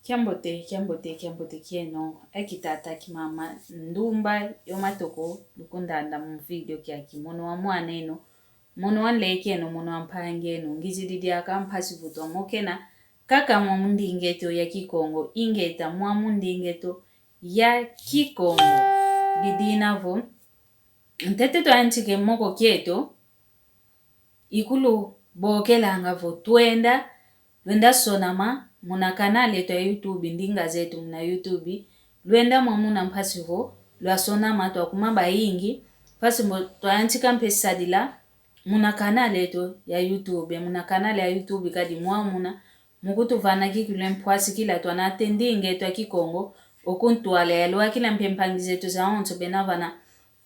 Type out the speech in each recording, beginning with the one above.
Kiambote kieno ekitata kimama ndumba yomatoko lukundanda mu video kya kimono wa mwaneno mono wanlekeno mono ampangeno ngizididi akampasi vuto mokena kaka mwa mundingeto ya Kikongo ingeta mwa mundingeto ya Kikongo didinavo ntete to antike moko kieto ikulu bokelanga vo twenda sonama muna kanali yetu ya YouTube ndinga zetu muna YouTube lwenda mwamuna mpasi ho lwa sonama to akumaba ingi pasi mo to antika mpesadila muna kanali yetu ya YouTube muna kanali ya YouTube kadi mwamuna mukutu vana kikule mpwasi kila to anatendinge to ya Kikongo okuntuale ya lwa kila mpempangizetu za onto benavana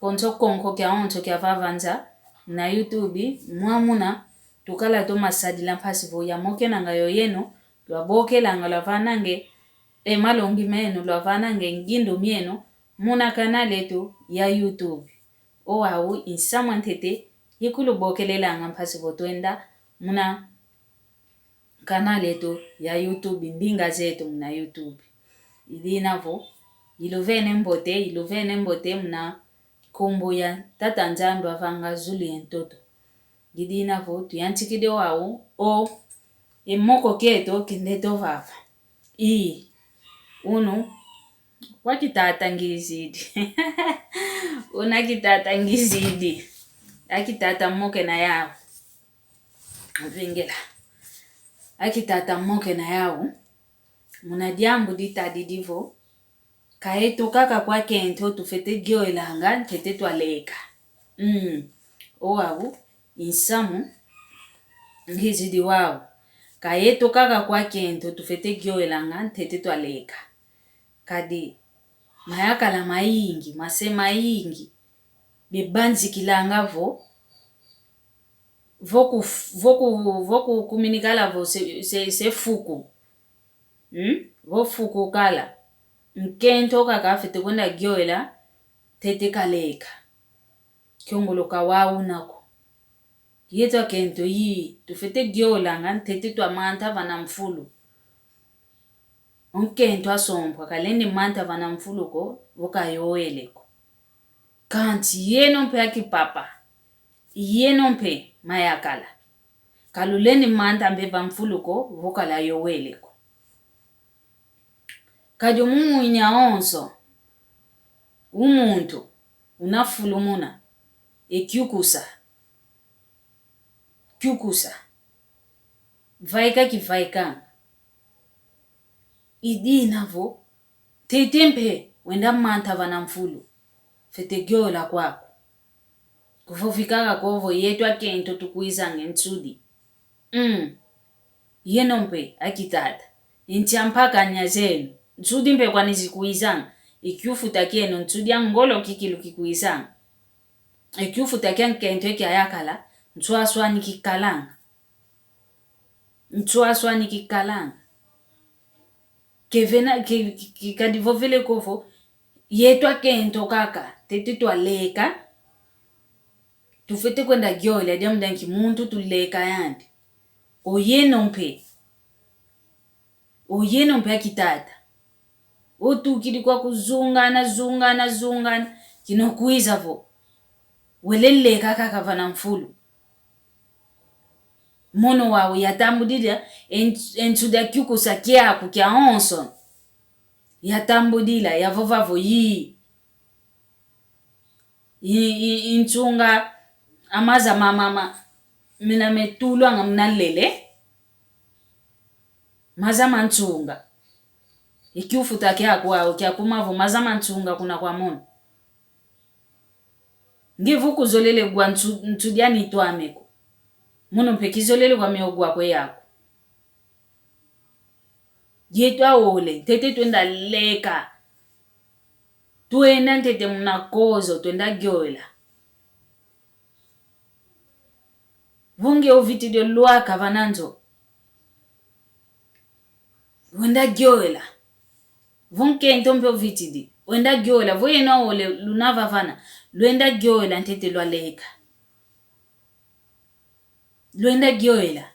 ponto konko kya onto kya vavanza na YouTube mwamuna tukala to masadila mpasi vo ya moke nanga yoyeno lwa boke langa lwa vanange malongi meno lwa vanange ngindo mieno muna kanale tu ya YouTube au insamwa ntete yikulu boke lelanga mpasi vo twenda muna kanale tu ya YouTube ndinga zetu muna YouTube idinavo iluvene mbote muna kumbu ya tata nzambi wavanga zuli entoto gidinavo tuyanchikide wao o emoko keto kindeto vava unu wakitata ngizidi una kitata ngizidi akitata moke na yao vingela akitata moke na yao muna diambu ditadidivo kaeto kaka kwa kento tufete gyo ilanga tete twaleka owawu insamu ngizidi wao kaeto kaka kwa kento tufete gyo ilanga tete twaleka kadi mayaka la maingi masema ingi bebanzi kilanga voku kuminikala vo se fuku vo fuku kala nkento kaka fete kwenda gyoela tete kaleka kyongoloka wau nako yeto kento tufete gyola nga tete twa manta vana mfulu onkento asompwa kalende manta vana mfulu ko voka yoeleko kanti yeno mpe akipapa yeno mpe mayakala kaluleni manta mbeva mfulu ko voka la yoeleko kajo mumu inyaonso umuntu unafulumuna ekyukusa vaika idinavo tetempe wenda manta vana mfulu fete gyola kwako kufofikaga kovo yetu akento tukuizange ntsudi yenompe akitata intiampaka nyazenu ntsudi mpe kwa nizikuizanga ikyufuta kieno ntsudi angolo kikilu kikuizanga ikyufuta kia nkento eki ayakala ntsuaswa nikikalanga kevena kadivovele kofo yetu akento kaka tete twaleka tufete kwenda gyole adiamudanki muntu tuleka yandi oyenompe akitata otukili kwa kuzungana kinokuiza vo weleleka kaka vana mfulu mono wawe yatambudila entsuda kyukusa kyako kya onso yatambudila yavovavo intsunga amaza mama mina metulwa nga mnalele maza mantsunga ikyufuta kyako wawe kyakumavo maza mantsunga kuna kwa mono ngivu kuzolele gwa ntudiani twameko muno mpekizolele kwa miogwa kwe yako yetu aole tete twenda leka tuenda ntete munakozo twenda gyola vunge ovitidio lwaka vananzo wenda gyola vunke ntompe ovitidi wenda gyola voyena ole lunava vana lwenda gyola ntete lwaleka lwenda gyoela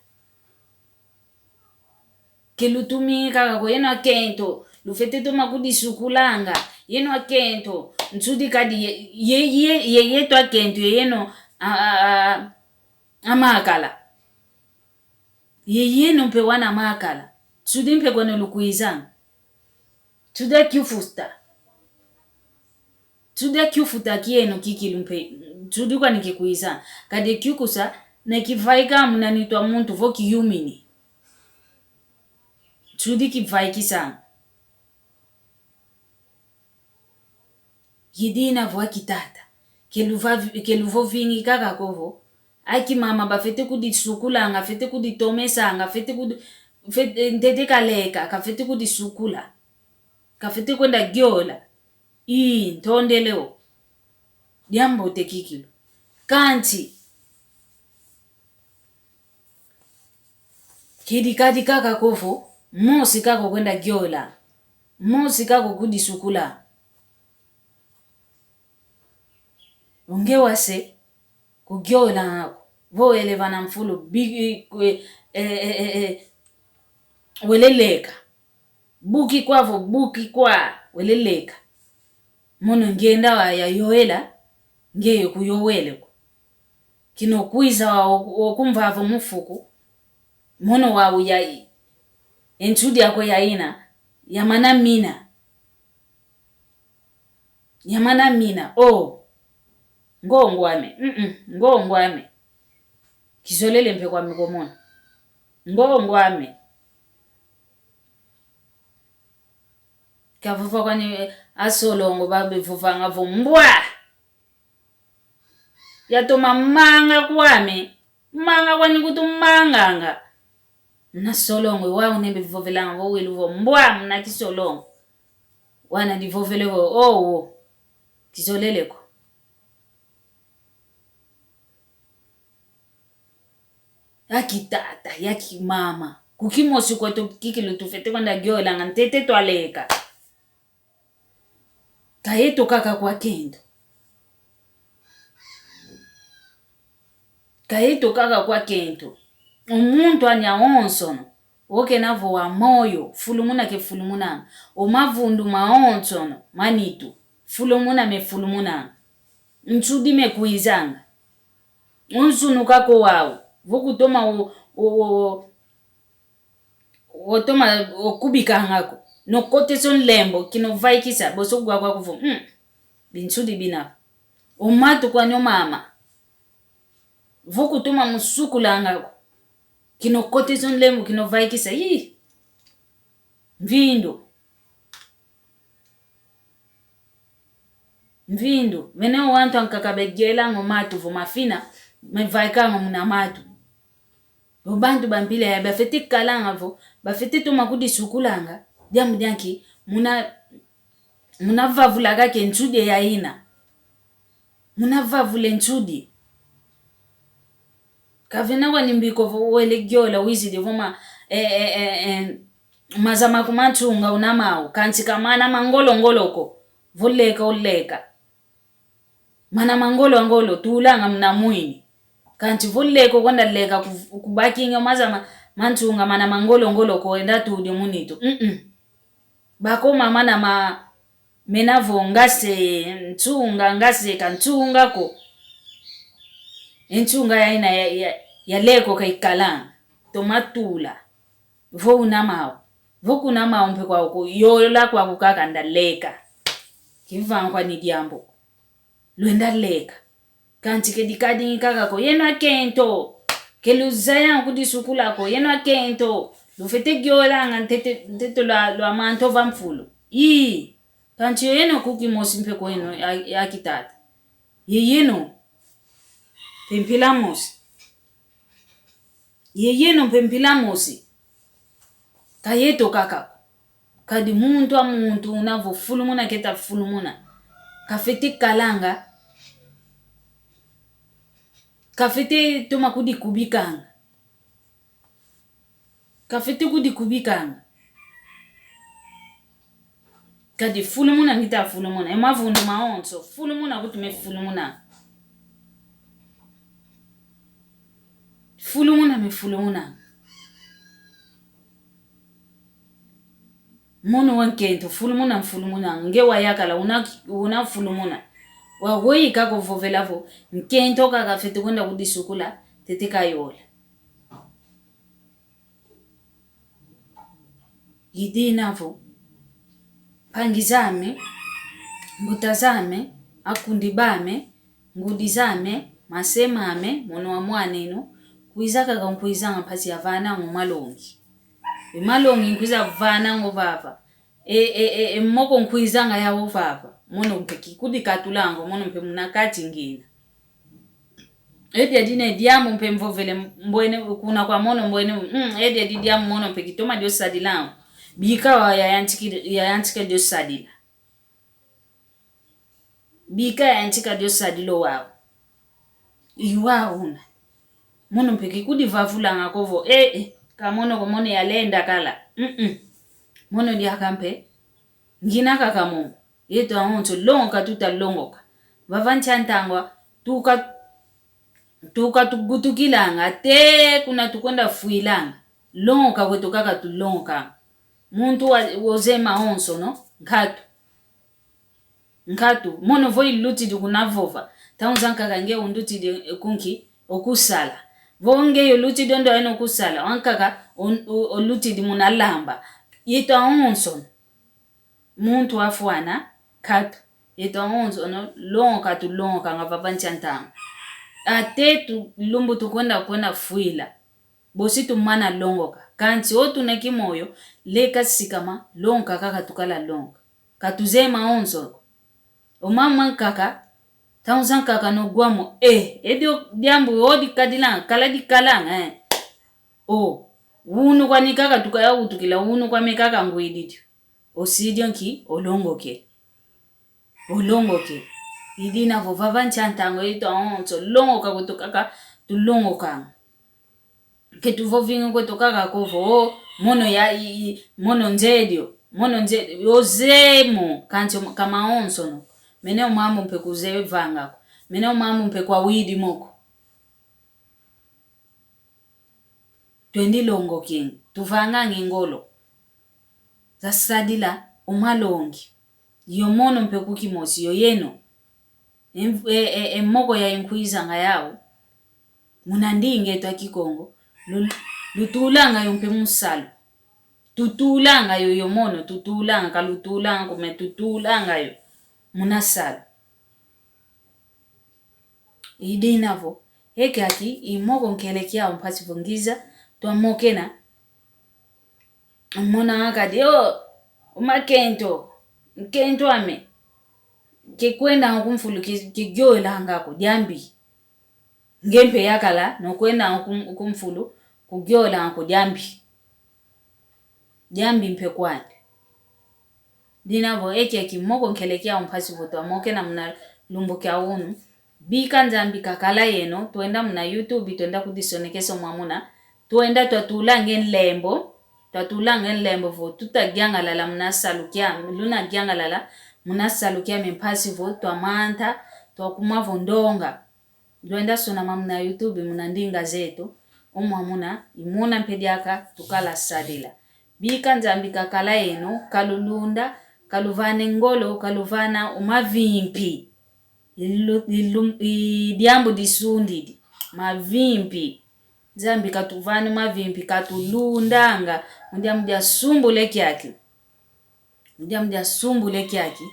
kelutumika kako yeno akento lufete toma kudisukulanga yeno akento nsudi kadi ye to akento yeno amakala yeno mpe wana makala sudi mpe kono lukuizanga tuda kiufuta kieno kikilumpe tudi kwa nikikuiza kade kiukusa na kivaika mnanitwa muntu vo kiyumini tudi kivaiki sana yidina vo kitata keluvo vingi kaka kovo aki mama bafete kudisukulanga fete kuditomesanga fete ndete kaleka kafete kudisukula kafete kwenda gyola ntondeleo diambo tekikilo kanti kidikadi kaka kovo mosi kako kwenda gyola mosi kako kudisukula ungewase kugyola ngako vo elevana mfulu bigi weleleka buki kwa weleleka mono ngenda wa ya yoela ngeye kuyowele ko kino kuiza okumvavo mufuku mono wa uyai entudi yako yaina yamana mina ngongwame kizolele mpe kwa mikomona ngongwame kavuva kwani asolongo babe vuvanga vumbwa yatoma manga kwame manga kwani kutumanganga na solongo wao nembe vivovelanga vo welu vo mbwa mna kisolongo wana divovele vo kizoleleko akitata yakimama kukimosi kwa to kikilo tufete kwanda gyola ngantete twaleka kayeto kaka kwa kendo umuntu anya onsono woke navo wa moyo fulumuna ke fulumuna omavundu maonsono manitu fulumuna nsudi mekuizanga unsunu kako wao vokutoma wotoma okubika ngako nokote son lembo kino vaikisa bosogwa kwa kuvu binsudi bina omatu kwa nyomama vokutoma musukula ngako kino kote son lembo kino vaikisa mvindo veneo wantu ankakabegela ngomatu vomafina mevaika ngomuna matu obantu bampile ya bafete kalanga vo bafete toma kudisukulanga jamu janki muna vavula kake nsudi yaina muna vavule nsudi kavena kwa nimbiko wele gyola wizide voma mazama kumantunga unamao kanti kamana mangolongoloko voleka mana mangolo tulanga mna mwini kanti voleko kwanda leka kubakinga mazama mantunga mana mangolongoloko enda tudi munito bakoma mana menavo ngase ntunga ngase kantunga ko entunga yaina ya leko kaikalanga tomatula vo unamao vokunamao mpe kwa uko yola kwa kukaka ndaleka kivangwa ni diambo luenda leka kanti kedikadi kaka ko yeno akento keluzaya kudisukula ko yeno akento lufete gyola ngantete lo manto vamfulo kanti yeno kukimosi mpe ko yeno yakitata yeno pempilamosi kayeto kaka kadi muntu unavo fulumuna keta fulumuna kafete kalanga kafete toma kudikubikanga kadi fulumuna ngita fulumuna emavundu maonso fulumuna kutume fulumuna Mono wankento fulumuna nge wayakala una fulumuna wagoi kako vovelavo nkento kaka fete kwenda kudisukula teteka yola idinavo pangizame mbutazame akundibame ngudizame masemame mono wa mwaneno kuizaka kankuizanga pasi ya vana ngomalongi malongi nkuiza vana ngovava moko nkuizanga yawo vava mono mpeki kudi katulango mono mpe munakati ngina dine diamu mpe mvovele mbwene kuna kwa mono mbwene diamu mono mpeki toma dio sadilango bika wa ya yantika dio sadila bika ya yantika dio sadilo wao iwa una mono mpeki kudi vavulanga kovo kamono komono yalenda kala mono dia kampe ngina kaka Mungu yetu ahonto longa tutalongoka vavanchantangwa tuka tugutukilanga te kuna tukwenda fuilanga longa kwetu kaka tulonga muntu wozema onso no ngatu mono voi luti dukunavova taunzanka kange unduti kunki okusala vonge yo luti dondo eno kusala wankaka oluti di munalamba yeto onso muntu afwana katu yeto onso no longa tulonga ngavavanchantanga ate tu lumbu tukwenda fuila bosi tumana longoka kanti otu nekimoyo leka sikama longa kaka tukala longa katuzema onso omama kaka taunzan kaka no guamo edio diambu odi kadilanga kala di kalanga wunu kwa nikaka tukaya utukila wunu kwa mekaka nguididio osidio nki olongoke idina vovava nchantango ito onso longoka kutokaka tulongoka ketuvovingo kutokaka kovo mono mono nzedio ozemo kancho kama onso no meneo mamu mpe kuzewe vangako meneo mamu mpe kwa widi moko twendi longo king tuvanga ngingolo zasadila umalongi yomono mpe kukimosi yoyeno moko ya inkuiza ngayawo munandinge twa kikongo lutulanga yompe musalo tutulanga yomono tutulanga kalutulanga kume tutulanga yo munasala idinavo hekaki imoko nkelekia mpasi vongiza twa mokena mona akadi umakento nkento ame kekwenda nkumfulu kigyola ngako jambi ngempe yakala nokwenda nkumfulu kugyola ngako jambi mpe kwande dinavo kimoko nkelekia mpasi voto mokena mna lumbukia unu bika nzambi kakala yeno tuenda mna YouTube tuenda kudisonekeso mwamuna tuenda twatulange nlembo vo tutagiangalala mnasalukia luna giangalala mnasalukia mpasi vo twamanta twakumavo ndonga tuenda sona mna YouTube mnandinga zetu omwamuna imuna mpediaka tukala sadila bika nzambi kakala yeno kalulunda kaluvane ngolo kaluvana umavimpi diambu disundidi mavimpi zambi katuvani mavimpi katulundanga mdia sumbule kyaki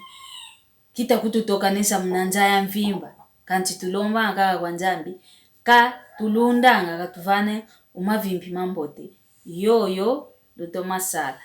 kita kututokanisa mnanja ya mvimba kanti tulomba kaka kwa nzambi tulundanga katuvane umavimpi mambote yoyo luto masala